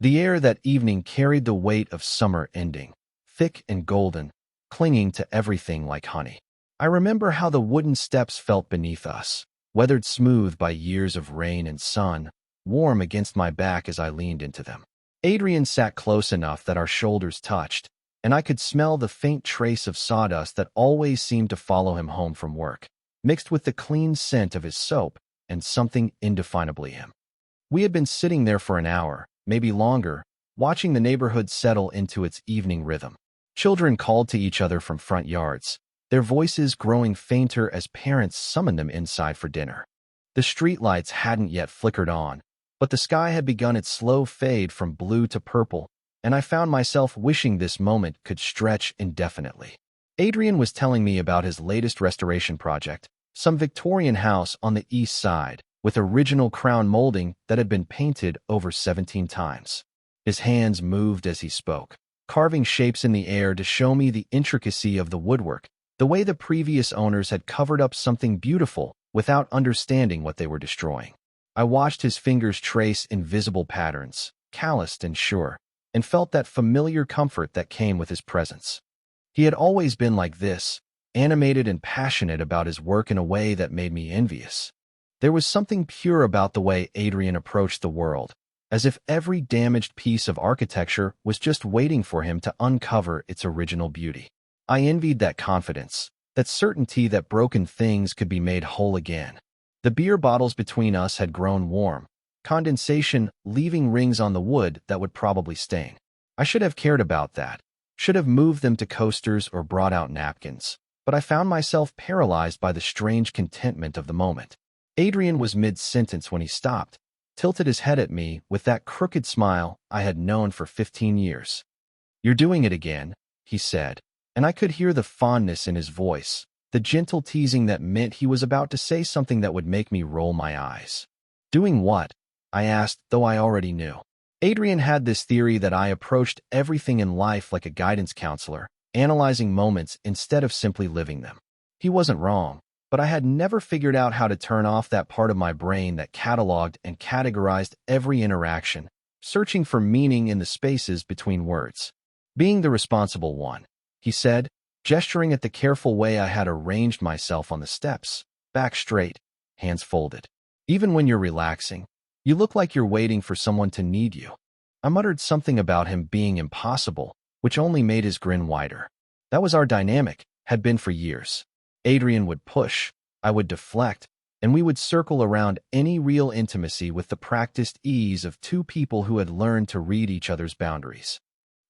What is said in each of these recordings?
The air that evening carried the weight of summer ending, thick and golden, clinging to everything like honey. I remember how the wooden steps felt beneath us, weathered smooth by years of rain and sun, warm against my back as I leaned into them. Adrian sat close enough that our shoulders touched, and I could smell the faint trace of sawdust that always seemed to follow him home from work, mixed with the clean scent of his soap and something indefinably him. We had been sitting there for an hour, maybe longer, watching the neighborhood settle into its evening rhythm. Children called to each other from front yards, their voices growing fainter as parents summoned them inside for dinner. The streetlights hadn't yet flickered on, but the sky had begun its slow fade from blue to purple, and I found myself wishing this moment could stretch indefinitely. Adrian was telling me about his latest restoration project, some Victorian house on the east side, with original crown molding that had been painted over 17 times. His hands moved as he spoke, carving shapes in the air to show me the intricacy of the woodwork, the way the previous owners had covered up something beautiful without understanding what they were destroying. I watched his fingers trace invisible patterns, calloused and sure, and felt that familiar comfort that came with his presence. He had always been like this, animated and passionate about his work in a way that made me envious. There was something pure about the way Adrian approached the world, as if every damaged piece of architecture was just waiting for him to uncover its original beauty. I envied that confidence, that certainty that broken things could be made whole again. The beer bottles between us had grown warm, condensation leaving rings on the wood that would probably stain. I should have cared about that, should have moved them to coasters or brought out napkins, but I found myself paralyzed by the strange contentment of the moment. Adrian was mid-sentence when he stopped, tilted his head at me with that crooked smile I had known for 15 years. "You're doing it again," he said, and I could hear the fondness in his voice, the gentle teasing that meant he was about to say something that would make me roll my eyes. "Doing what?" I asked, though I already knew. Adrian had this theory that I approached everything in life like a guidance counselor, analyzing moments instead of simply living them. He wasn't wrong, but I had never figured out how to turn off that part of my brain that cataloged and categorized every interaction, searching for meaning in the spaces between words. "Being the responsible one," he said, gesturing at the careful way I had arranged myself on the steps, back straight, hands folded. "Even when you're relaxing, you look like you're waiting for someone to need you." I muttered something about him being impossible, which only made his grin wider. That was our dynamic, had been for years. Adrian would push, I would deflect, and we would circle around any real intimacy with the practiced ease of two people who had learned to read each other's boundaries.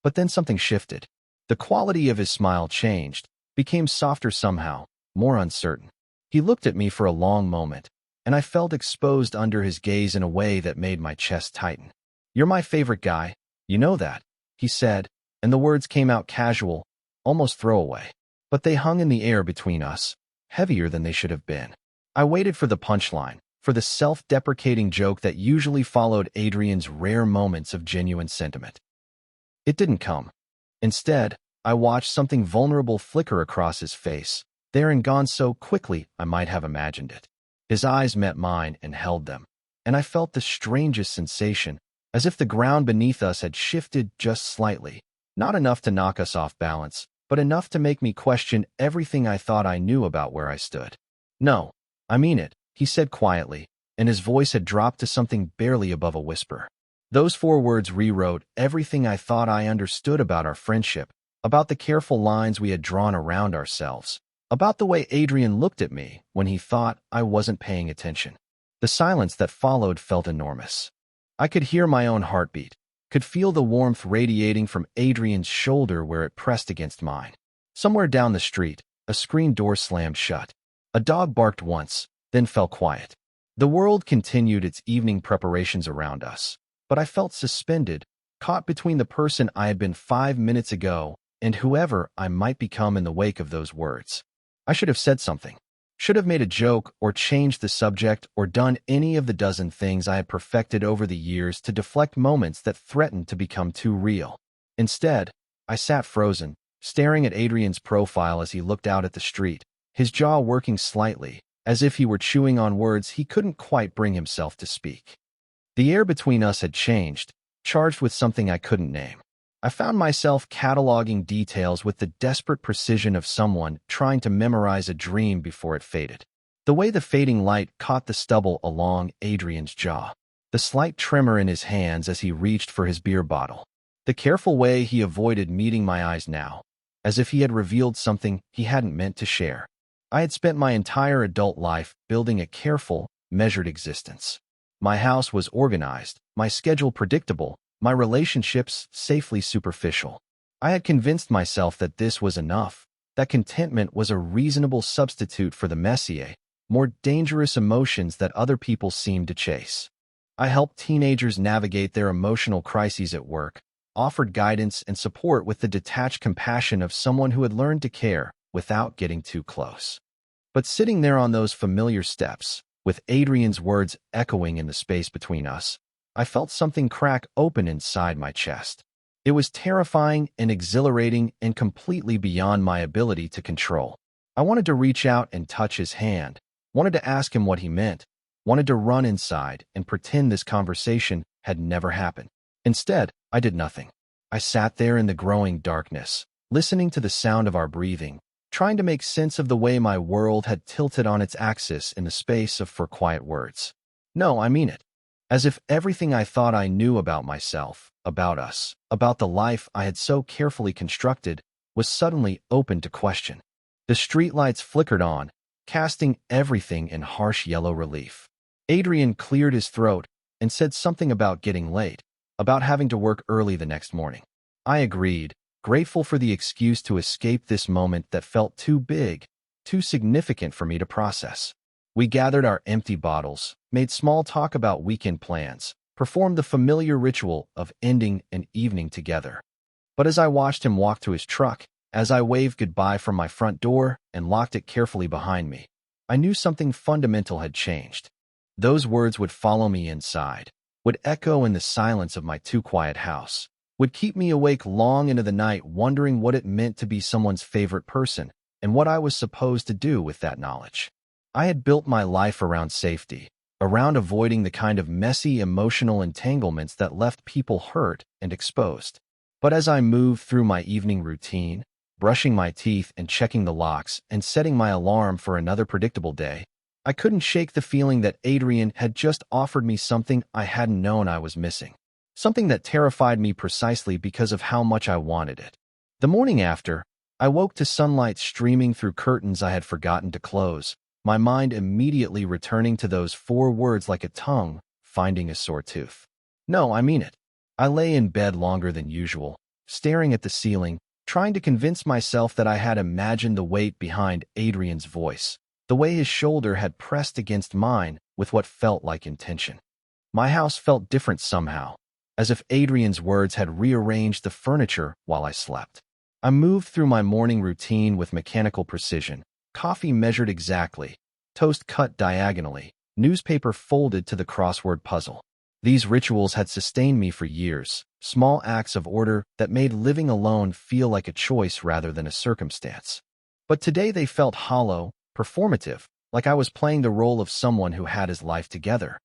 But then something shifted. The quality of his smile changed, became softer somehow, more uncertain. He looked at me for a long moment, and I felt exposed under his gaze in a way that made my chest tighten. "You're my favorite guy, you know that," he said, and the words came out casual, almost throwaway. But they hung in the air between us, heavier than they should have been. I waited for the punchline, for the self-deprecating joke that usually followed Adrian's rare moments of genuine sentiment. It didn't come. Instead, I watched something vulnerable flicker across his face, there and gone so quickly I might have imagined it. His eyes met mine and held them, and I felt the strangest sensation, as if the ground beneath us had shifted just slightly, not enough to knock us off balance, but enough to make me question everything I thought I knew about where I stood. "No, I mean it," he said quietly, and his voice had dropped to something barely above a whisper. Those 4 words rewrote everything I thought I understood about our friendship, about the careful lines we had drawn around ourselves, about the way Adrian looked at me when he thought I wasn't paying attention. The silence that followed felt enormous. I could hear my own heartbeat, could feel the warmth radiating from Adrian's shoulder where it pressed against mine. Somewhere down the street, a screen door slammed shut. A dog barked once, then fell quiet. The world continued its evening preparations around us, but I felt suspended, caught between the person I had been 5 minutes ago and whoever I might become in the wake of those words. I should have said something. Should have made a joke or changed the subject or done any of the dozen things I had perfected over the years to deflect moments that threatened to become too real. Instead, I sat frozen, staring at Adrian's profile as he looked out at the street, his jaw working slightly, as if he were chewing on words he couldn't quite bring himself to speak. The air between us had changed charged with something I couldn't name. I found myself cataloging details with the desperate precision of someone trying to memorize a dream before it faded. The way the fading light caught the stubble along Adrian's jaw, the slight tremor in his hands as he reached for his beer bottle, the careful way he avoided meeting my eyes now, as if he had revealed something he hadn't meant to share. I had spent my entire adult life building a careful, measured existence. My house was organized, my schedule predictable, my relationships safely superficial. I had convinced myself that this was enough, that contentment was a reasonable substitute for the messier, more dangerous emotions that other people seemed to chase. I helped teenagers navigate their emotional crises at work, offered guidance and support with the detached compassion of someone who had learned to care without getting too close. But sitting there on those familiar steps, with Adrian's words echoing in the space between us, I felt something crack open inside my chest. It was terrifying and exhilarating and completely beyond my ability to control. I wanted to reach out and touch his hand, wanted to ask him what he meant, wanted to run inside and pretend this conversation had never happened. Instead, I did nothing. I sat there in the growing darkness, listening to the sound of our breathing, trying to make sense of the way my world had tilted on its axis in the space of 4 quiet words. No, I mean it. As if everything I thought I knew about myself, about us, about the life I had so carefully constructed, was suddenly open to question. The streetlights flickered on, casting everything in harsh yellow relief. Adrian cleared his throat and said something about getting late, about having to work early the next morning. I agreed, grateful for the excuse to escape this moment that felt too big, too significant for me to process. We gathered our empty bottles, made small talk about weekend plans, performed the familiar ritual of ending an evening together. But as I watched him walk to his truck, as I waved goodbye from my front door and locked it carefully behind me, I knew something fundamental had changed. Those words would follow me inside, would echo in the silence of my too quiet house, would keep me awake long into the night wondering what it meant to be someone's favorite person and what I was supposed to do with that knowledge. I had built my life around safety, around avoiding the kind of messy emotional entanglements that left people hurt and exposed. But as I moved through my evening routine, brushing my teeth and checking the locks and setting my alarm for another predictable day, I couldn't shake the feeling that Adrian had just offered me something I hadn't known I was missing. Something that terrified me precisely because of how much I wanted it. The morning after, I woke to sunlight streaming through curtains I had forgotten to close, my mind immediately returning to those 4 words like a tongue finding a sore tooth. No, I mean it. I lay in bed longer than usual, staring at the ceiling, trying to convince myself that I had imagined the weight behind Adrian's voice, the way his shoulder had pressed against mine with what felt like intention. My house felt different somehow, as if Adrian's words had rearranged the furniture while I slept. I moved through my morning routine with mechanical precision, coffee measured exactly, toast cut diagonally, newspaper folded to the crossword puzzle. These rituals had sustained me for years, small acts of order that made living alone feel like a choice rather than a circumstance. But today they felt hollow, performative, like I was playing the role of someone who had his life together.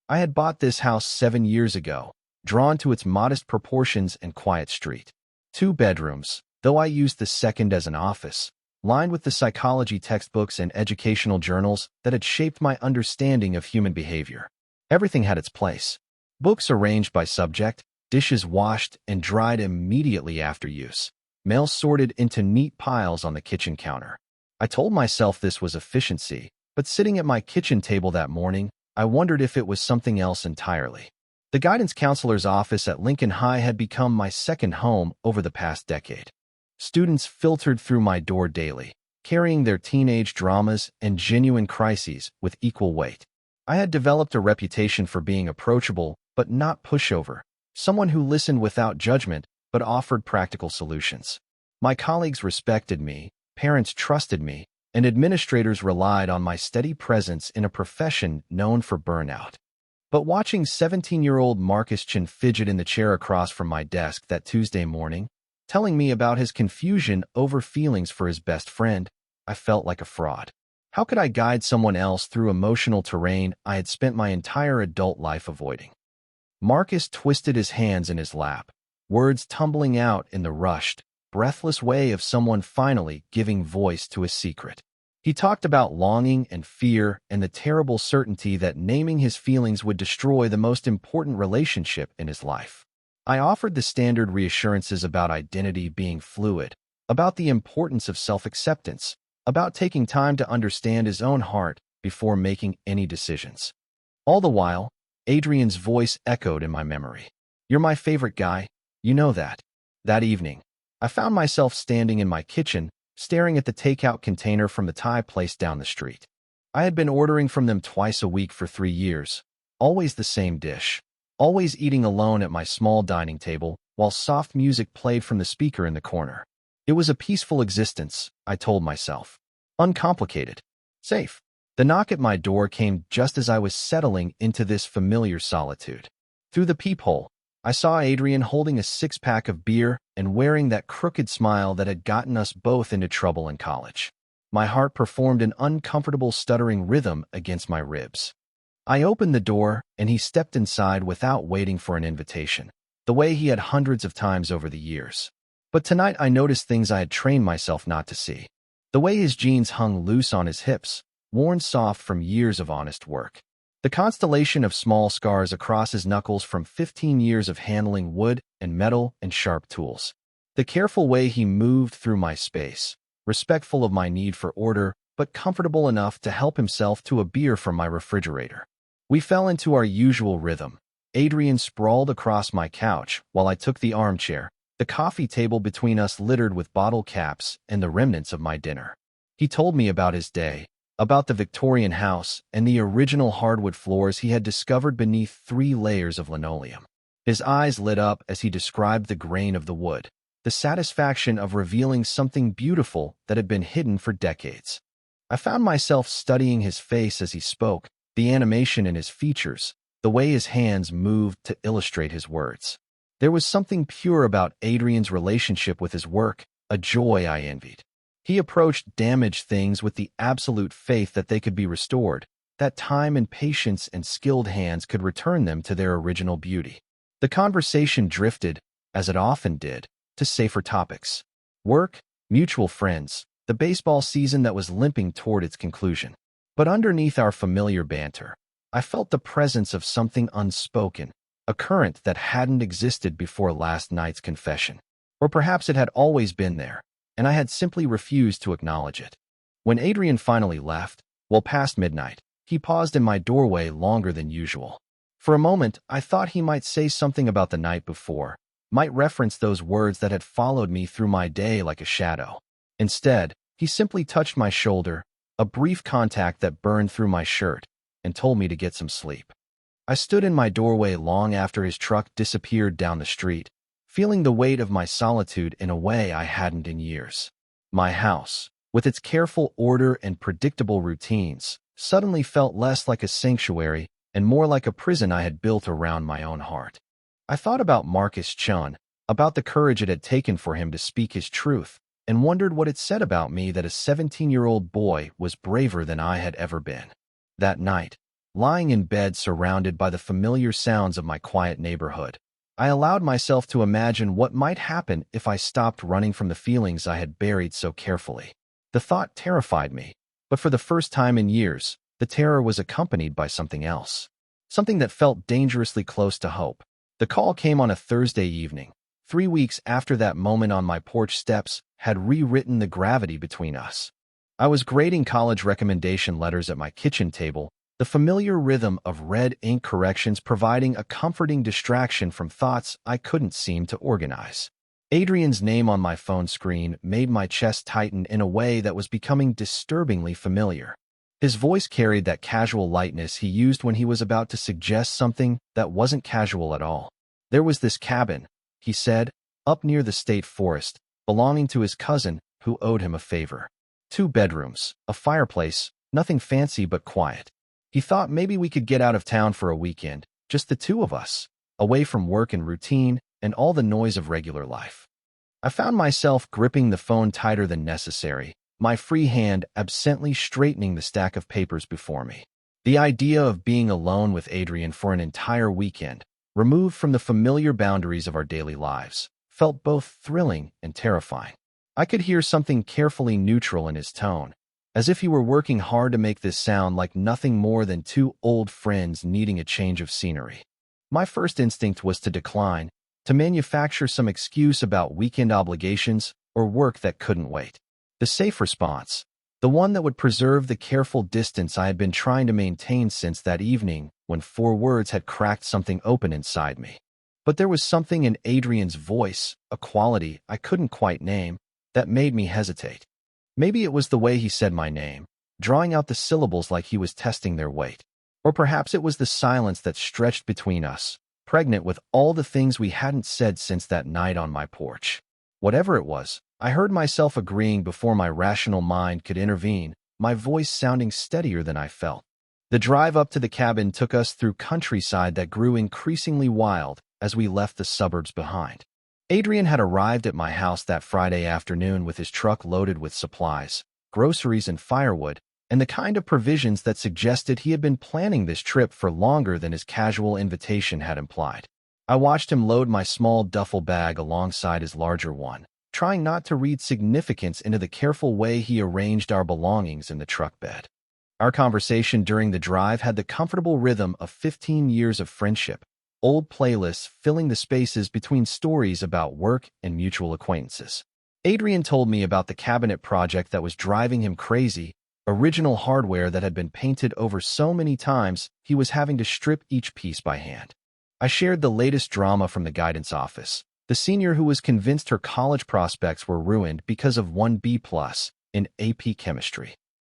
I had bought this house 7 years ago, drawn to its modest proportions and quiet street. 2 bedrooms, though I used the second as an office, lined with the psychology textbooks and educational journals that had shaped my understanding of human behavior. Everything had its place. Books arranged by subject, dishes washed and dried immediately after use, mail sorted into neat piles on the kitchen counter. I told myself this was efficiency, but sitting at my kitchen table that morning, I wondered if it was something else entirely. The guidance counselor's office at Lincoln High had become my second home over the past decade. Students filtered through my door daily, carrying their teenage dramas and genuine crises with equal weight. I had developed a reputation for being approachable but not pushover, someone who listened without judgment but offered practical solutions. My colleagues respected me, parents trusted me, and administrators relied on my steady presence in a profession known for burnout. But watching 17-year-old Marcus Chin fidget in the chair across from my desk that Tuesday morning, telling me about his confusion over feelings for his best friend, I felt like a fraud. How could I guide someone else through emotional terrain I had spent my entire adult life avoiding? Marcus twisted his hands in his lap, words tumbling out in the rushed, breathless way of someone finally giving voice to a secret. He talked about longing and fear and the terrible certainty that naming his feelings would destroy the most important relationship in his life. I offered the standard reassurances about identity being fluid, about the importance of self-acceptance, about taking time to understand his own heart before making any decisions. All the while, Adrian's voice echoed in my memory. "You're my favorite guy, you know that." That evening, I found myself standing in my kitchen, staring at the takeout container from the Thai place down the street. I had been ordering from them twice a week for 3 years, always the same dish, always eating alone at my small dining table while soft music played from the speaker in the corner. It was a peaceful existence, I told myself. Uncomplicated. Safe. The knock at my door came just as I was settling into this familiar solitude. Through the peephole, I saw Adrian holding a six-pack of beer and wearing that crooked smile that had gotten us both into trouble in college. My heart performed an uncomfortable stuttering rhythm against my ribs. I opened the door, and he stepped inside without waiting for an invitation, the way he had hundreds of times over the years. But tonight I noticed things I had trained myself not to see. The way his jeans hung loose on his hips, worn soft from years of honest work. The constellation of small scars across his knuckles from 15 years of handling wood and metal and sharp tools. The careful way he moved through my space, respectful of my need for order, but comfortable enough to help himself to a beer from my refrigerator. We fell into our usual rhythm. Adrian sprawled across my couch while I took the armchair, the coffee table between us littered with bottle caps and the remnants of my dinner. He told me about his day, about the Victorian house and the original hardwood floors he had discovered beneath 3 layers of linoleum. His eyes lit up as he described the grain of the wood, the satisfaction of revealing something beautiful that had been hidden for decades. I found myself studying his face as he spoke, the animation in his features, the way his hands moved to illustrate his words. There was something pure about Adrian's relationship with his work, a joy I envied. He approached damaged things with the absolute faith that they could be restored, that time and patience and skilled hands could return them to their original beauty. The conversation drifted, as it often did, to safer topics. Work, mutual friends, the baseball season that was limping toward its conclusion. But underneath our familiar banter, I felt the presence of something unspoken, a current that hadn't existed before last night's confession. Or perhaps it had always been there, and I had simply refused to acknowledge it. When Adrian finally left, well past midnight, he paused in my doorway longer than usual. For a moment, I thought he might say something about the night before, might reference those words that had followed me through my day like a shadow. Instead, he simply touched my shoulder, a brief contact that burned through my shirt, and told me to get some sleep. I stood in my doorway long after his truck disappeared down the street, feeling the weight of my solitude in a way I hadn't in years. My house, with its careful order and predictable routines, suddenly felt less like a sanctuary and more like a prison I had built around my own heart. I thought about Marcus Chun, about the courage it had taken for him to speak his truth, and wondered what it said about me that a 17-year-old boy was braver than I had ever been. That night, lying in bed surrounded by the familiar sounds of my quiet neighborhood, I allowed myself to imagine what might happen if I stopped running from the feelings I had buried so carefully. The thought terrified me, but for the first time in years, the terror was accompanied by something else. Something that felt dangerously close to hope. The call came on a Thursday evening, 3 weeks after that moment on my porch steps had rewritten the gravity between us. I was grading college recommendation letters at my kitchen table, the familiar rhythm of red ink corrections providing a comforting distraction from thoughts I couldn't seem to organize. Adrian's name on my phone screen made my chest tighten in a way that was becoming disturbingly familiar. His voice carried that casual lightness he used when he was about to suggest something that wasn't casual at all. There was this cabin, he said, up near the state forest, belonging to his cousin who owed him a favor. 2 bedrooms, a fireplace, nothing fancy but quiet. He thought maybe we could get out of town for a weekend, just the 2 of us, away from work and routine and all the noise of regular life. I found myself gripping the phone tighter than necessary, my free hand absently straightening the stack of papers before me. The idea of being alone with Adrian for an entire weekend, removed from the familiar boundaries of our daily lives, felt both thrilling and terrifying. I could hear something carefully neutral in his tone, as if he were working hard to make this sound like nothing more than two old friends needing a change of scenery. My first instinct was to decline, to manufacture some excuse about weekend obligations or work that couldn't wait. The safe response, the one that would preserve the careful distance I had been trying to maintain since that evening when 4 words had cracked something open inside me. But there was something in Adrian's voice, a quality I couldn't quite name, that made me hesitate. Maybe it was the way he said my name, drawing out the syllables like he was testing their weight. Or perhaps it was the silence that stretched between us, pregnant with all the things we hadn't said since that night on my porch. Whatever it was, I heard myself agreeing before my rational mind could intervene, my voice sounding steadier than I felt. The drive up to the cabin took us through countryside that grew increasingly wild as we left the suburbs behind. Adrian had arrived at my house that Friday afternoon with his truck loaded with supplies, groceries and firewood, and the kind of provisions that suggested he had been planning this trip for longer than his casual invitation had implied. I watched him load my small duffel bag alongside his larger one, trying not to read significance into the careful way he arranged our belongings in the truck bed. Our conversation during the drive had the comfortable rhythm of 15 years of friendship, old playlists filling the spaces between stories about work and mutual acquaintances. Adrian told me about the cabinet project that was driving him crazy, original hardware that had been painted over so many times he was having to strip each piece by hand. I shared the latest drama from the guidance office, the senior who was convinced her college prospects were ruined because of 1 B+ in AP chemistry.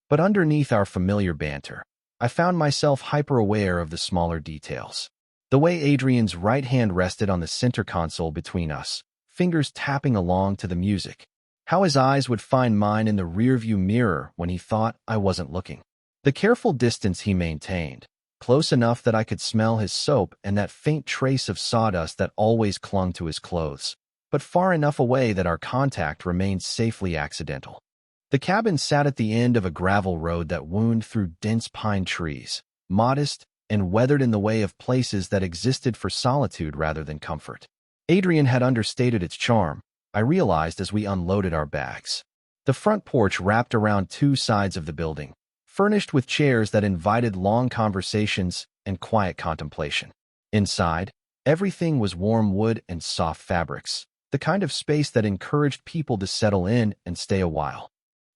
But underneath our familiar banter, I found myself hyper-aware of the smaller details. The way Adrian's right hand rested on the center console between us, fingers tapping along to the music. How his eyes would find mine in the rearview mirror when he thought I wasn't looking. The careful distance he maintained, close enough that I could smell his soap and that faint trace of sawdust that always clung to his clothes, but far enough away that our contact remained safely accidental. The cabin sat at the end of a gravel road that wound through dense pine trees, modest and weathered in the way of places that existed for solitude rather than comfort. Adrian had understated its charm, I realized as we unloaded our bags. The front porch wrapped around 2 sides of the building, furnished with chairs that invited long conversations and quiet contemplation. Inside, everything was warm wood and soft fabrics, the kind of space that encouraged people to settle in and stay a while.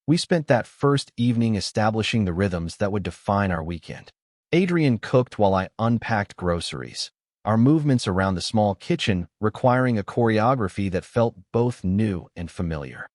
We spent that first evening establishing the rhythms that would define our weekend. Adrian cooked while I unpacked groceries, our movements around the small kitchen requiring a choreography that felt both new and familiar.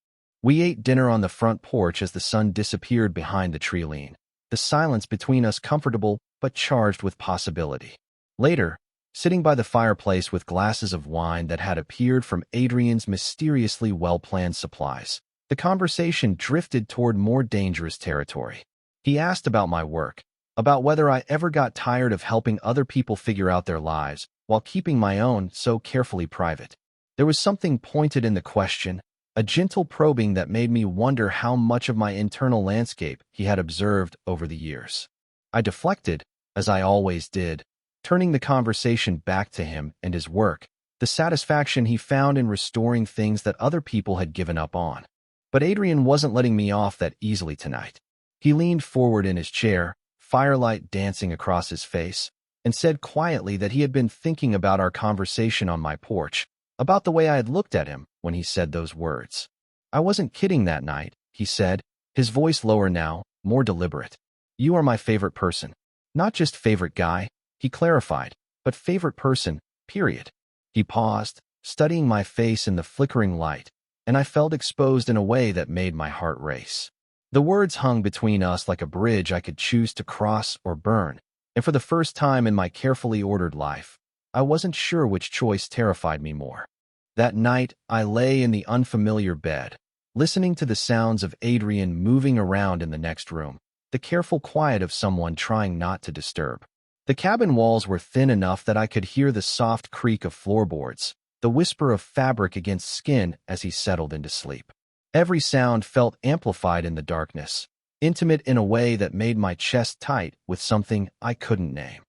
We ate dinner on the front porch as the sun disappeared behind the tree line, the silence between us comfortable but charged with possibility. Later, sitting by the fireplace with glasses of wine that had appeared from Adrian's mysteriously well-planned supplies, the conversation drifted toward more dangerous territory. He asked about my work, about whether I ever got tired of helping other people figure out their lives while keeping my own so carefully private. There was something pointed in the question, a gentle probing that made me wonder how much of my internal landscape he had observed over the years. I deflected, as I always did, turning the conversation back to him and his work, the satisfaction he found in restoring things that other people had given up on. But Adrian wasn't letting me off that easily tonight. He leaned forward in his chair, firelight dancing across his face, and said quietly that he had been thinking about our conversation on my porch, about the way I had looked at him when he said those words. I wasn't kidding that night, he said, his voice lower now, more deliberate. You are my favorite person. Not just favorite guy, he clarified, but favorite person, period. He paused, studying my face in the flickering light, and I felt exposed in a way that made my heart race. The words hung between us like a bridge I could choose to cross or burn, and for the first time in my carefully ordered life, I wasn't sure which choice terrified me more. That night, I lay in the unfamiliar bed, listening to the sounds of Adrian moving around in the next room, the careful quiet of someone trying not to disturb. The cabin walls were thin enough that I could hear the soft creak of floorboards, the whisper of fabric against skin as he settled into sleep. Every sound felt amplified in the darkness, intimate in a way that made my chest tight with something I couldn't name.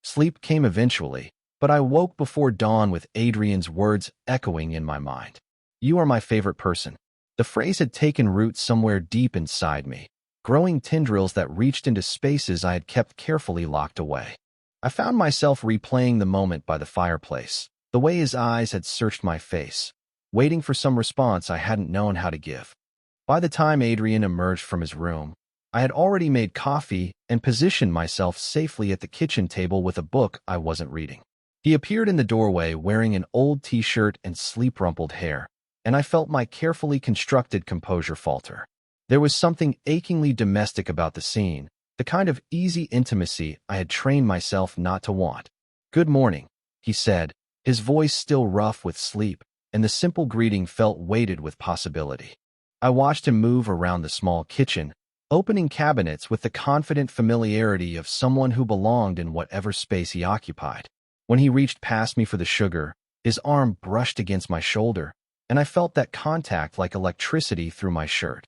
Sleep came eventually, But I woke before dawn with Adrian's words echoing in my mind. You are my favorite person. The phrase had taken root somewhere deep inside me, growing tendrils that reached into spaces I had kept carefully locked away. I found myself replaying the moment by the fireplace, the way his eyes had searched my face, waiting for some response I hadn't known how to give. By the time Adrian emerged from his room, I had already made coffee and positioned myself safely at the kitchen table with a book I wasn't reading. He appeared in the doorway wearing an old t-shirt and sleep-rumpled hair, and I felt my carefully constructed composure falter. There was something achingly domestic about the scene, the kind of easy intimacy I had trained myself not to want. "Good morning," he said, his voice still rough with sleep, and the simple greeting felt weighted with possibility. I watched him move around the small kitchen, opening cabinets with the confident familiarity of someone who belonged in whatever space he occupied. When he reached past me for the sugar, his arm brushed against my shoulder, and I felt that contact like electricity through my shirt.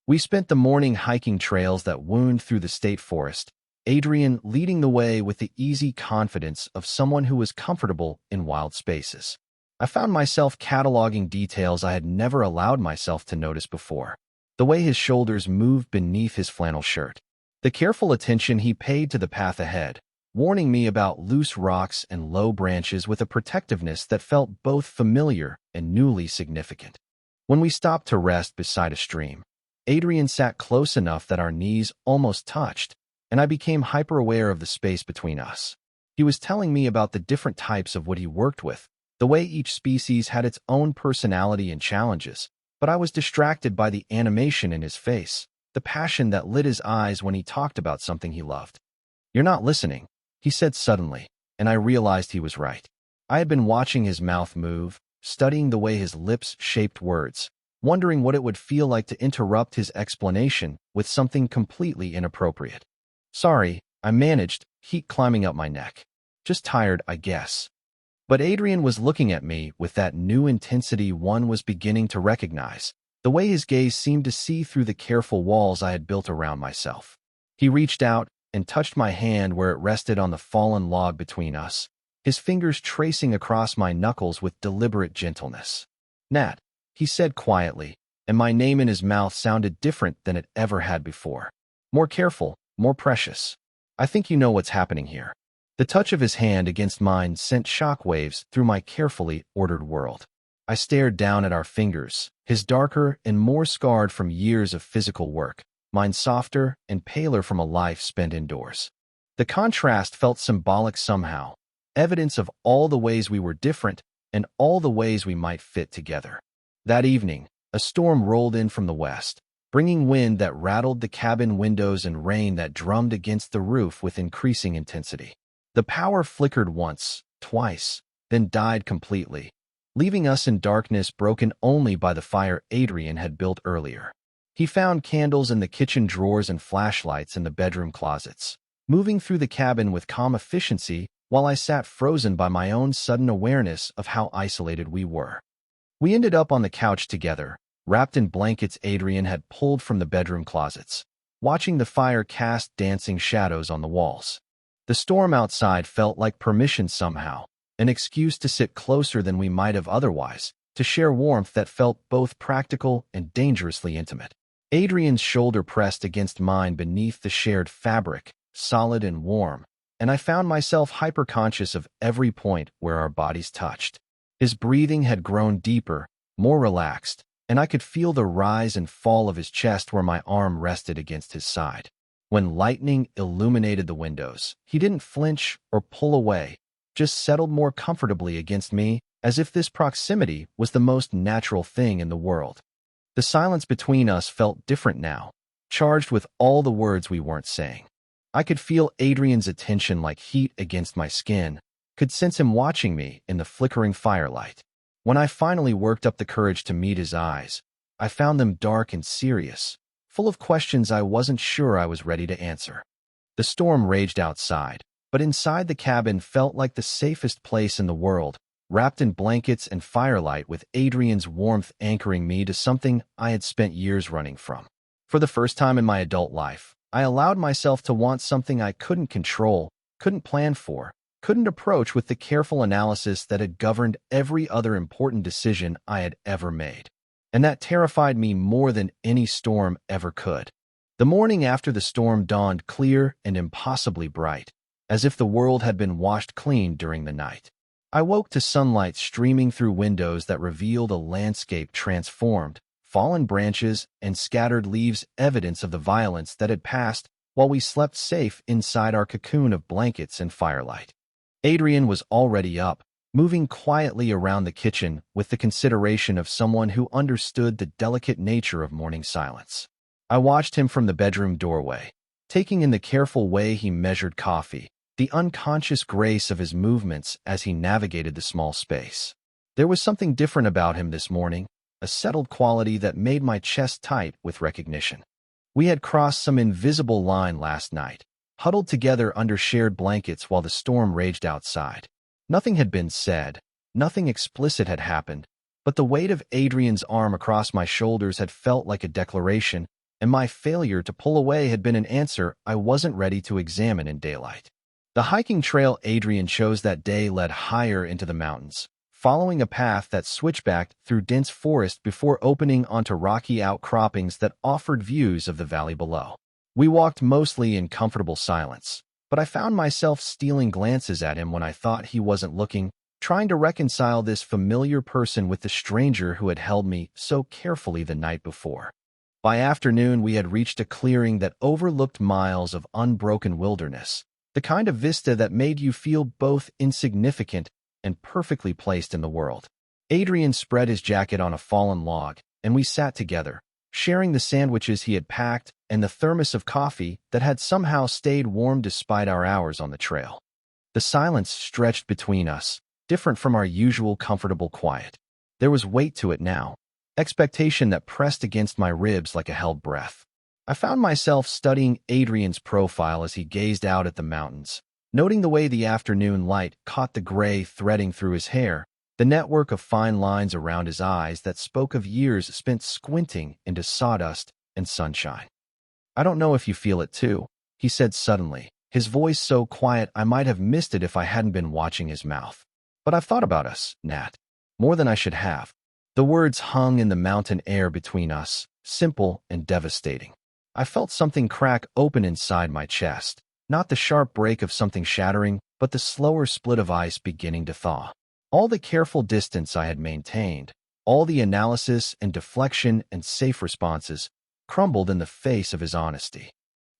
We spent the morning hiking trails that wound through the state forest, Adrian leading the way with the easy confidence of someone who was comfortable in wild spaces. I found myself cataloging details I had never allowed myself to notice before. The way his shoulders moved beneath his flannel shirt, the careful attention he paid to the path ahead, warning me about loose rocks and low branches with a protectiveness that felt both familiar and newly significant. When we stopped to rest beside a stream, Adrian sat close enough that our knees almost touched, and I became hyper-aware of the space between us. He was telling me about the different types of wood he worked with, the way each species had its own personality and challenges, but I was distracted by the animation in his face, the passion that lit his eyes when he talked about something he loved. "You're not listening," he said suddenly, and I realized he was right. I had been watching his mouth move, studying the way his lips shaped words, wondering what it would feel like to interrupt his explanation with something completely inappropriate. "Sorry," I managed, heat climbing up my neck. "Just tired, I guess." But Adrian was looking at me with that new intensity one was beginning to recognize, the way his gaze seemed to see through the careful walls I had built around myself. He reached out and touched my hand where it rested on the fallen log between us, his fingers tracing across my knuckles with deliberate gentleness. "Nat," he said quietly, and my name in his mouth sounded different than it ever had before. More careful, more precious. "I think you know what's happening here." The touch of his hand against mine sent shockwaves through my carefully ordered world. I stared down at our fingers, his darker and more scarred from years of physical work, mine softer and paler from a life spent indoors. The contrast felt symbolic somehow, evidence of all the ways we were different and all the ways we might fit together. That evening, a storm rolled in from the west, bringing wind that rattled the cabin windows and rain that drummed against the roof with increasing intensity. The power flickered once, twice, then died completely, leaving us in darkness broken only by the fire Adrian had built earlier. He found candles in the kitchen drawers and flashlights in the bedroom closets, moving through the cabin with calm efficiency while I sat frozen by my own sudden awareness of how isolated we were. We ended up on the couch together, wrapped in blankets Adrian had pulled from the bedroom closets, watching the fire cast dancing shadows on the walls. The storm outside felt like permission somehow, an excuse to sit closer than we might have otherwise, to share warmth that felt both practical and dangerously intimate. Adrian's shoulder pressed against mine beneath the shared fabric, solid and warm, and I found myself hyper-conscious of every point where our bodies touched. His breathing had grown deeper, more relaxed, and I could feel the rise and fall of his chest where my arm rested against his side. When lightning illuminated the windows, he didn't flinch or pull away, just settled more comfortably against me, as if this proximity was the most natural thing in the world. The silence between us felt different now, charged with all the words we weren't saying. I could feel Adrian's attention like heat against my skin, could sense him watching me in the flickering firelight. When I finally worked up the courage to meet his eyes, I found them dark and serious, full of questions I wasn't sure I was ready to answer. The storm raged outside, but inside the cabin felt like the safest place in the world, wrapped in blankets and firelight with Adrian's warmth anchoring me to something I had spent years running from. For the first time in my adult life, I allowed myself to want something I couldn't control, couldn't plan for, couldn't approach with the careful analysis that had governed every other important decision I had ever made. And that terrified me more than any storm ever could. The morning after the storm dawned clear and impossibly bright, as if the world had been washed clean during the night. I woke to sunlight streaming through windows that revealed a landscape transformed, fallen branches and scattered leaves, evidence of the violence that had passed while we slept safe inside our cocoon of blankets and firelight. Adrian was already up, moving quietly around the kitchen with the consideration of someone who understood the delicate nature of morning silence. I watched him from the bedroom doorway, taking in the careful way he measured coffee, the unconscious grace of his movements as he navigated the small space. There was something different about him this morning, a settled quality that made my chest tight with recognition. We had crossed some invisible line last night, huddled together under shared blankets while the storm raged outside. Nothing had been said, nothing explicit had happened, but the weight of Adrian's arm across my shoulders had felt like a declaration, and my failure to pull away had been an answer I wasn't ready to examine in daylight. The hiking trail Adrian chose that day led higher into the mountains, following a path that switchbacked through dense forest before opening onto rocky outcroppings that offered views of the valley below. We walked mostly in comfortable silence, but I found myself stealing glances at him when I thought he wasn't looking, trying to reconcile this familiar person with the stranger who had held me so carefully the night before. By afternoon, we had reached a clearing that overlooked miles of unbroken wilderness, the kind of vista that made you feel both insignificant and perfectly placed in the world. Adrian spread his jacket on a fallen log, and we sat together, sharing the sandwiches he had packed and the thermos of coffee that had somehow stayed warm despite our hours on the trail. The silence stretched between us, different from our usual comfortable quiet. There was weight to it now, expectation that pressed against my ribs like a held breath. I found myself studying Adrian's profile as he gazed out at the mountains, noting the way the afternoon light caught the gray threading through his hair, the network of fine lines around his eyes that spoke of years spent squinting into sawdust and sunshine. "I don't know if you feel it too," he said suddenly, his voice so quiet I might have missed it if I hadn't been watching his mouth. "But I've thought about us, Nat, more than I should have." The words hung in the mountain air between us, simple and devastating. I felt something crack open inside my chest, not the sharp break of something shattering, but the slower split of ice beginning to thaw. All the careful distance I had maintained, all the analysis and deflection and safe responses, crumbled in the face of his honesty.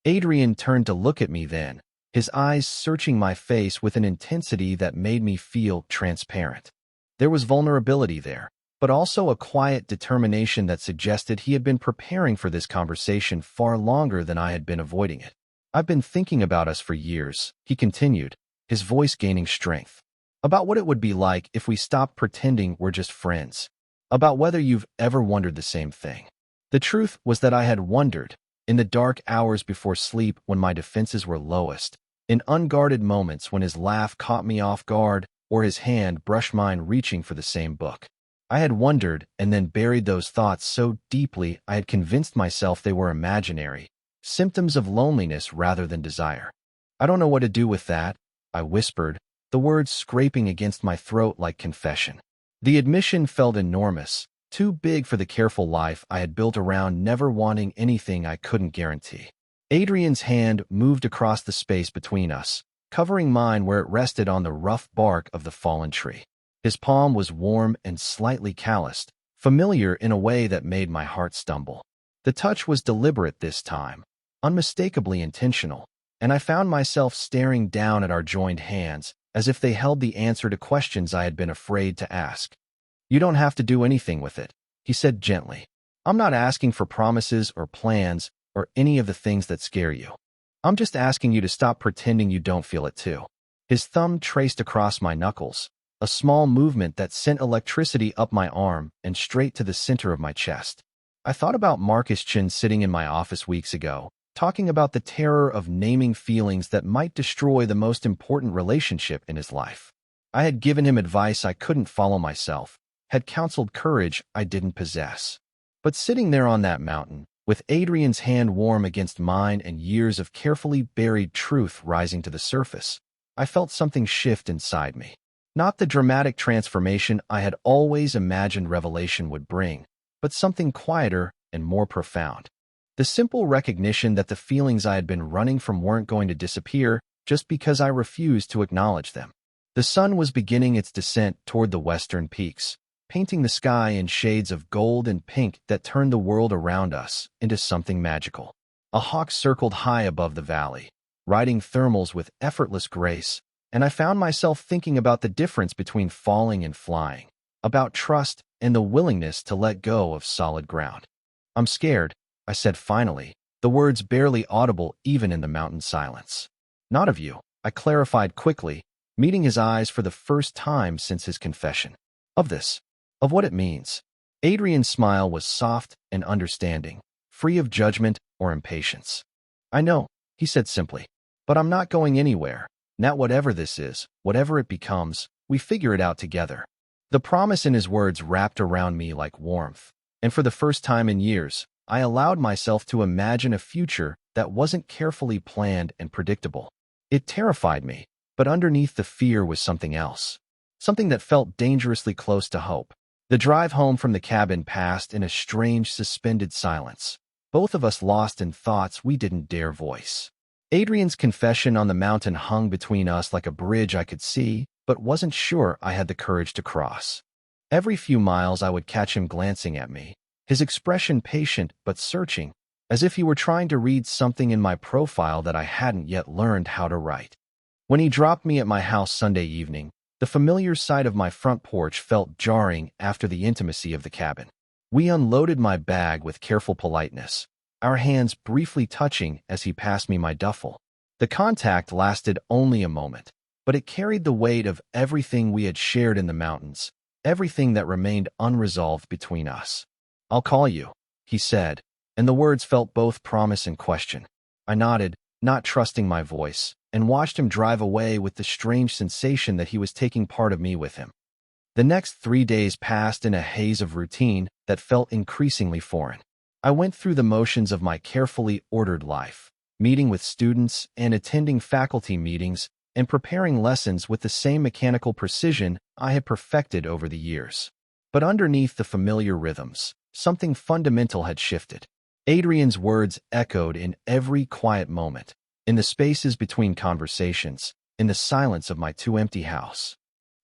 Adrian turned to look at me then, his eyes searching my face with an intensity that made me feel transparent. There was vulnerability there, but also a quiet determination that suggested he had been preparing for this conversation far longer than I had been avoiding it. "I've been thinking about us for years," he continued, his voice gaining strength. "About what it would be like if we stopped pretending we're just friends. About whether you've ever wondered the same thing." The truth was that I had wondered, in the dark hours before sleep when my defenses were lowest, in unguarded moments when his laugh caught me off guard or his hand brushed mine reaching for the same book. I had wondered and then buried those thoughts so deeply I had convinced myself they were imaginary, symptoms of loneliness rather than desire. "I don't know what to do with that," I whispered, the words scraping against my throat like confession. The admission felt enormous, too big for the careful life I had built around never wanting anything I couldn't guarantee. Adrian's hand moved across the space between us, covering mine where it rested on the rough bark of the fallen tree. His palm was warm and slightly calloused, familiar in a way that made my heart stumble. The touch was deliberate this time, unmistakably intentional, and I found myself staring down at our joined hands as if they held the answer to questions I had been afraid to ask. "You don't have to do anything with it," he said gently. "I'm not asking for promises or plans or any of the things that scare you. I'm just asking you to stop pretending you don't feel it too." His thumb traced across my knuckles, a small movement that sent electricity up my arm and straight to the center of my chest. I thought about Marcus Chin sitting in my office weeks ago, talking about the terror of naming feelings that might destroy the most important relationship in his life. I had given him advice I couldn't follow myself, had counseled courage I didn't possess. But sitting there on that mountain, with Adrian's hand warm against mine and years of carefully buried truth rising to the surface, I felt something shift inside me. Not the dramatic transformation I had always imagined revelation would bring, but something quieter and more profound. The simple recognition that the feelings I had been running from weren't going to disappear just because I refused to acknowledge them. The sun was beginning its descent toward the western peaks, painting the sky in shades of gold and pink that turned the world around us into something magical. A hawk circled high above the valley, riding thermals with effortless grace, and I found myself thinking about the difference between falling and flying, about trust and the willingness to let go of solid ground. "I'm scared," I said finally, the words barely audible even in the mountain silence. "Not of you," I clarified quickly, meeting his eyes for the first time since his confession. "Of this. Of what it means." Adrian's smile was soft and understanding, free of judgment or impatience. "I know," he said simply, "but I'm not going anywhere. Not whatever this is, whatever it becomes, we figure it out together." The promise in his words wrapped around me like warmth, and for the first time in years, I allowed myself to imagine a future that wasn't carefully planned and predictable. It terrified me, but underneath the fear was something else, something that felt dangerously close to hope. The drive home from the cabin passed in a strange, suspended silence, both of us lost in thoughts we didn't dare voice. Adrian's confession on the mountain hung between us like a bridge I could see, but wasn't sure I had the courage to cross. Every few miles I would catch him glancing at me, his expression patient but searching, as if he were trying to read something in my profile that I hadn't yet learned how to write. When he dropped me at my house Sunday evening, the familiar sight of my front porch felt jarring after the intimacy of the cabin. We unloaded my bag with careful politeness, our hands briefly touching as he passed me my duffel. The contact lasted only a moment, but it carried the weight of everything we had shared in the mountains, everything that remained unresolved between us. "I'll call you," he said, and the words felt both promise and question. I nodded, not trusting my voice, and watched him drive away with the strange sensation that he was taking part of me with him. The next 3 days passed in a haze of routine that felt increasingly foreign. I went through the motions of my carefully ordered life, meeting with students and attending faculty meetings and preparing lessons with the same mechanical precision I had perfected over the years. But underneath the familiar rhythms, something fundamental had shifted. Adrian's words echoed in every quiet moment, in the spaces between conversations, in the silence of my too-empty house.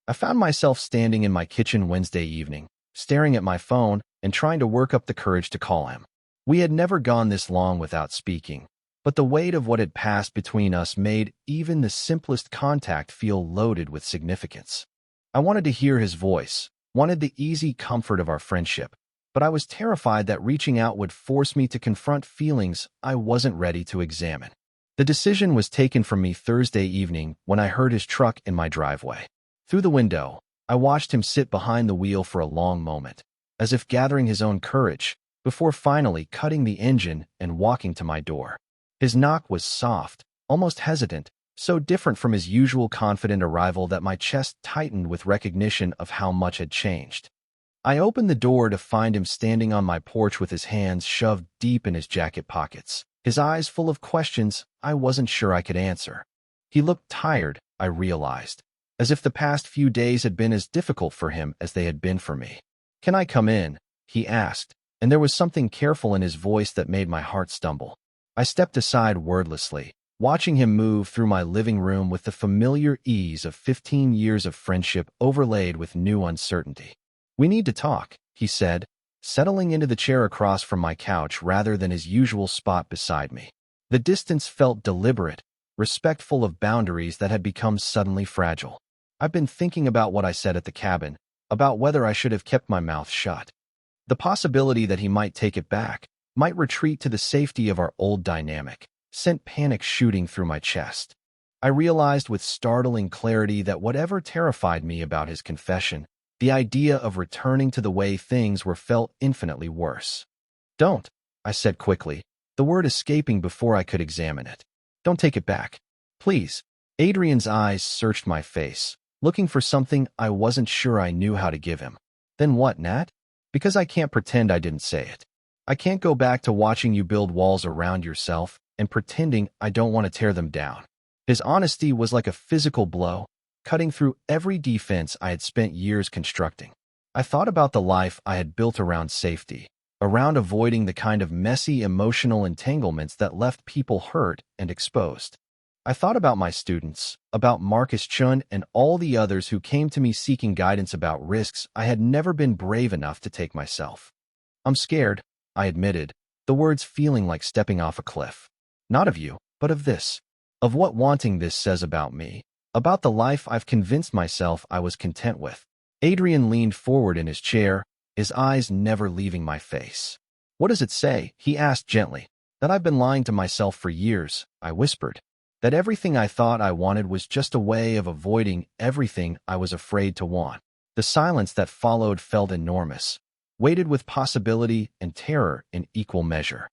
I found myself standing in my kitchen Wednesday evening, staring at my phone and trying to work up the courage to call him. We had never gone this long without speaking, but the weight of what had passed between us made even the simplest contact feel loaded with significance. I wanted to hear his voice, wanted the easy comfort of our friendship, but I was terrified that reaching out would force me to confront feelings I wasn't ready to examine. The decision was taken from me Thursday evening when I heard his truck in my driveway. Through the window, I watched him sit behind the wheel for a long moment, as if gathering his own courage, before finally cutting the engine and walking to my door. His knock was soft, almost hesitant, so different from his usual confident arrival that my chest tightened with recognition of how much had changed. I opened the door to find him standing on my porch with his hands shoved deep in his jacket pockets, his eyes full of questions I wasn't sure I could answer. He looked tired, I realized, as if the past few days had been as difficult for him as they had been for me. "Can I come in?" he asked, and there was something careful in his voice that made my heart stumble. I stepped aside wordlessly, watching him move through my living room with the familiar ease of 15 years of friendship overlaid with new uncertainty. "We need to talk," he said, settling into the chair across from my couch rather than his usual spot beside me. The distance felt deliberate, respectful of boundaries that had become suddenly fragile. I've been thinking about what I said at the cabin, about whether I should have kept my mouth shut. The possibility that he might take it back, might retreat to the safety of our old dynamic, sent panic shooting through my chest. I realized with startling clarity that whatever terrified me about his confession, the idea of returning to the way things were felt infinitely worse. "Don't," I said quickly, the word escaping before I could examine it. "Don't take it back. Please." Adrian's eyes searched my face, looking for something I wasn't sure I knew how to give him. "Then what, Nat? Because I can't pretend I didn't say it. I can't go back to watching you build walls around yourself and pretending I don't want to tear them down. His honesty was like a physical blow, cutting through every defense I had spent years constructing. I thought about the life I had built around safety, around avoiding the kind of messy emotional entanglements that left people hurt and exposed. I thought about my students, about Marcus Chun and all the others who came to me seeking guidance about risks I had never been brave enough to take myself. I'm scared, I admitted, the words feeling like stepping off a cliff. Not of you, but of this. Of what wanting this says about me, about the life I've convinced myself I was content with. Adrian leaned forward in his chair, his eyes never leaving my face. What does it say? He asked gently. That I've been lying to myself for years, I whispered. That everything I thought I wanted was just a way of avoiding everything I was afraid to want. The silence that followed felt enormous, weighted with possibility and terror in equal measure.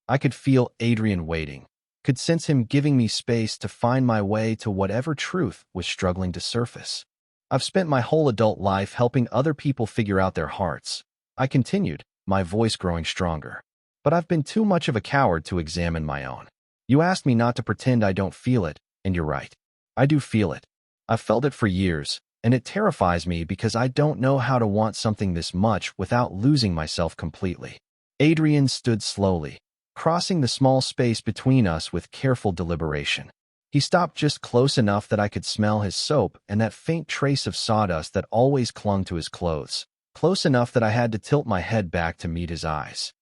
I could feel Adrian waiting, could sense him giving me space to find my way to whatever truth was struggling to surface. I've spent my whole adult life helping other people figure out their hearts. I continued, my voice growing stronger. But I've been too much of a coward to examine my own. You asked me not to pretend I don't feel it, and you're right. I do feel it. I've felt it for years, and it terrifies me because I don't know how to want something this much without losing myself completely. Adrian stood slowly, crossing the small space between us with careful deliberation. He stopped just close enough that I could smell his soap and that faint trace of sawdust that always clung to his clothes, close enough that I had to tilt my head back to meet his eyes.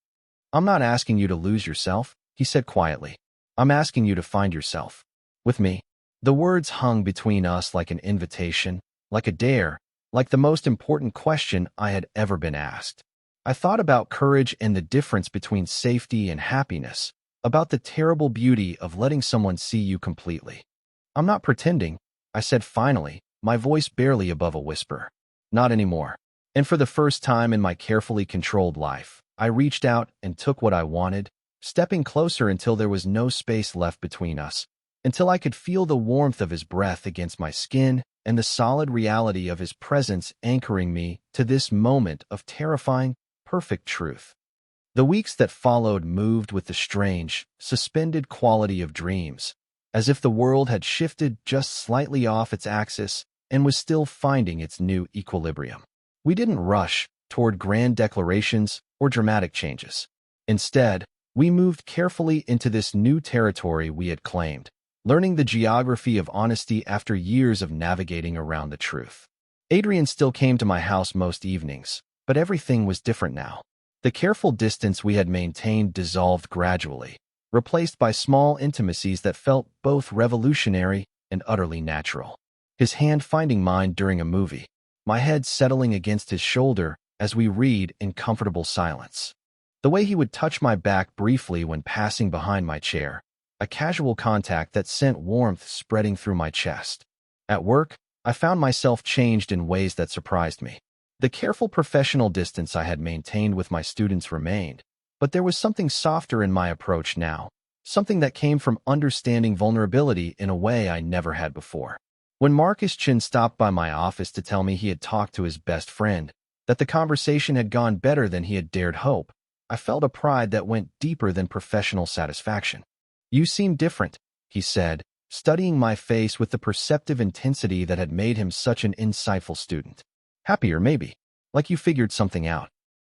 I'm not asking you to lose yourself, he said quietly. I'm asking you to find yourself. With me. The words hung between us like an invitation, like a dare, like the most important question I had ever been asked. I thought about courage and the difference between safety and happiness, about the terrible beauty of letting someone see you completely. I'm not pretending, I said finally, my voice barely above a whisper. Not anymore. And for the first time in my carefully controlled life, I reached out and took what I wanted, stepping closer until there was no space left between us, until I could feel the warmth of his breath against my skin and the solid reality of his presence anchoring me to this moment of terrifying, perfect truth. The weeks that followed moved with the strange, suspended quality of dreams, as if the world had shifted just slightly off its axis and was still finding its new equilibrium. We didn't rush toward grand declarations or dramatic changes. Instead, we moved carefully into this new territory we had claimed, learning the geography of honesty after years of navigating around the truth. Adrian still came to my house most evenings, but everything was different now. The careful distance we had maintained dissolved gradually, replaced by small intimacies that felt both revolutionary and utterly natural. His hand finding mine during a movie, my head settling against his shoulder as we read in comfortable silence. The way he would touch my back briefly when passing behind my chair, a casual contact that sent warmth spreading through my chest. At work, I found myself changed in ways that surprised me. The careful professional distance I had maintained with my students remained, but there was something softer in my approach now, something that came from understanding vulnerability in a way I never had before. When Marcus Chin stopped by my office to tell me he had talked to his best friend, that the conversation had gone better than he had dared hope, I felt a pride that went deeper than professional satisfaction. You seem different, he said, studying my face with the perceptive intensity that had made him such an insightful student. Happier, maybe, like you figured something out.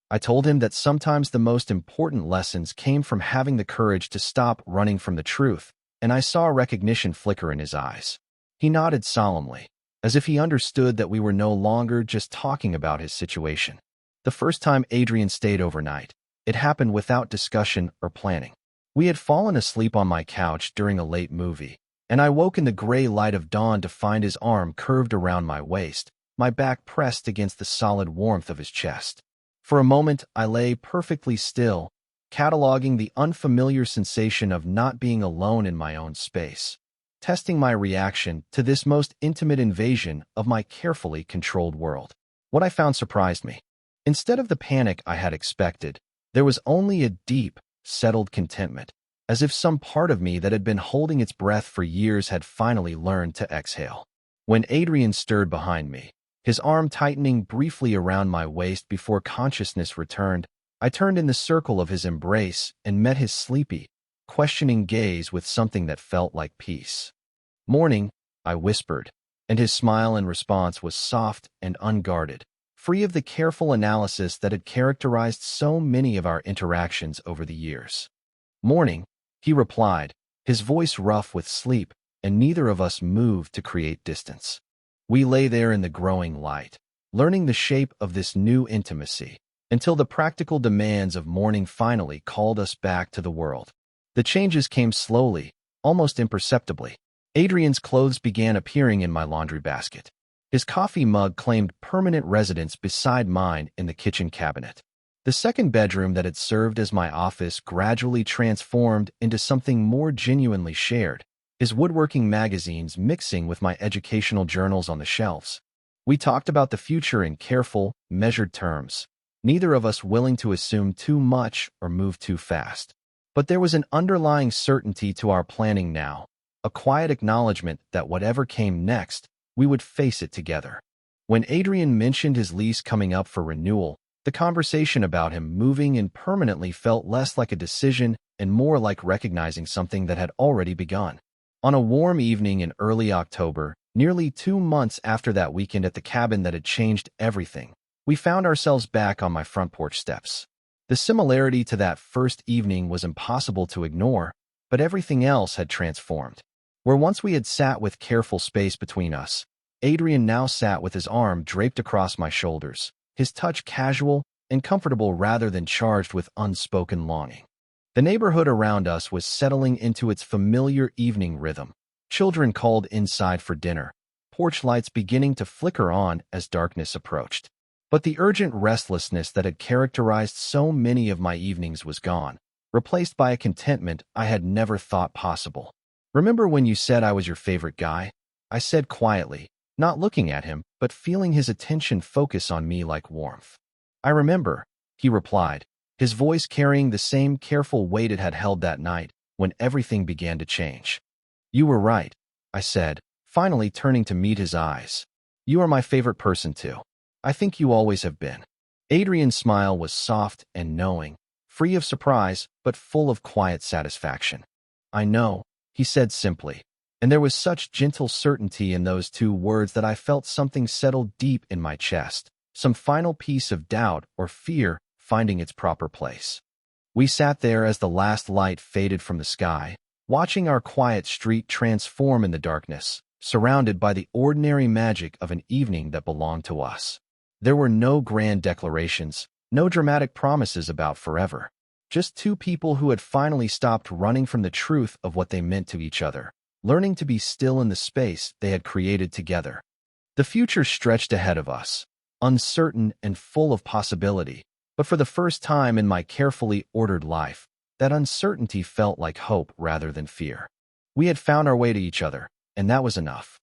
I told him that sometimes the most important lessons came from having the courage to stop running from the truth, and I saw recognition flicker in his eyes. He nodded solemnly, as if he understood that we were no longer just talking about his situation. The first time Adrian stayed overnight, it happened without discussion or planning. We had fallen asleep on my couch during a late movie, and I woke in the gray light of dawn to find his arm curved around my waist, my back pressed against the solid warmth of his chest. For a moment, I lay perfectly still, cataloging the unfamiliar sensation of not being alone in my own space, testing my reaction to this most intimate invasion of my carefully controlled world. What I found surprised me. Instead of the panic I had expected, there was only a deep, settled contentment, as if some part of me that had been holding its breath for years had finally learned to exhale. When Adrian stirred behind me, his arm tightening briefly around my waist before consciousness returned, I turned in the circle of his embrace and met his sleepy, questioning gaze with something that felt like peace. "Morning," I whispered, and his smile in response was soft and unguarded, free of the careful analysis that had characterized so many of our interactions over the years. "Morning," he replied, his voice rough with sleep, and neither of us moved to create distance. We lay there in the growing light, learning the shape of this new intimacy, until the practical demands of morning finally called us back to the world. The changes came slowly, almost imperceptibly. Adrian's clothes began appearing in my laundry basket. His coffee mug claimed permanent residence beside mine in the kitchen cabinet. The second bedroom that had served as my office gradually transformed into something more genuinely shared, his woodworking magazines mixing with my educational journals on the shelves. We talked about the future in careful, measured terms, neither of us willing to assume too much or move too fast. But there was an underlying certainty to our planning now, a quiet acknowledgement that whatever came next, we would face it together. When Adrian mentioned his lease coming up for renewal, the conversation about him moving in permanently felt less like a decision and more like recognizing something that had already begun. On a warm evening in early October, nearly 2 months after that weekend at the cabin that had changed everything, we found ourselves back on my front porch steps. The similarity to that first evening was impossible to ignore, but everything else had transformed. Where once we had sat with careful space between us, Adrian now sat with his arm draped across my shoulders, his touch casual and comfortable rather than charged with unspoken longing. The neighborhood around us was settling into its familiar evening rhythm. Children called inside for dinner, porch lights beginning to flicker on as darkness approached. But the urgent restlessness that had characterized so many of my evenings was gone, replaced by a contentment I had never thought possible. "Remember when you said I was your favorite guy?" I said quietly, not looking at him, but feeling his attention focus on me like warmth. "I remember," he replied, his voice carrying the same careful weight it had held that night when everything began to change. "You were right," I said, finally turning to meet his eyes. "You are my favorite person too. I think you always have been." Adrian's smile was soft and knowing, free of surprise, but full of quiet satisfaction. "I know," he said simply, and there was such gentle certainty in those 2 words that I felt something settle deep in my chest, some final piece of doubt or fear finding its proper place. We sat there as the last light faded from the sky, watching our quiet street transform in the darkness, surrounded by the ordinary magic of an evening that belonged to us. There were no grand declarations, no dramatic promises about forever. Just 2 people who had finally stopped running from the truth of what they meant to each other, learning to be still in the space they had created together. The future stretched ahead of us, uncertain and full of possibility, but for the first time in my carefully ordered life, that uncertainty felt like hope rather than fear. We had found our way to each other, and that was enough.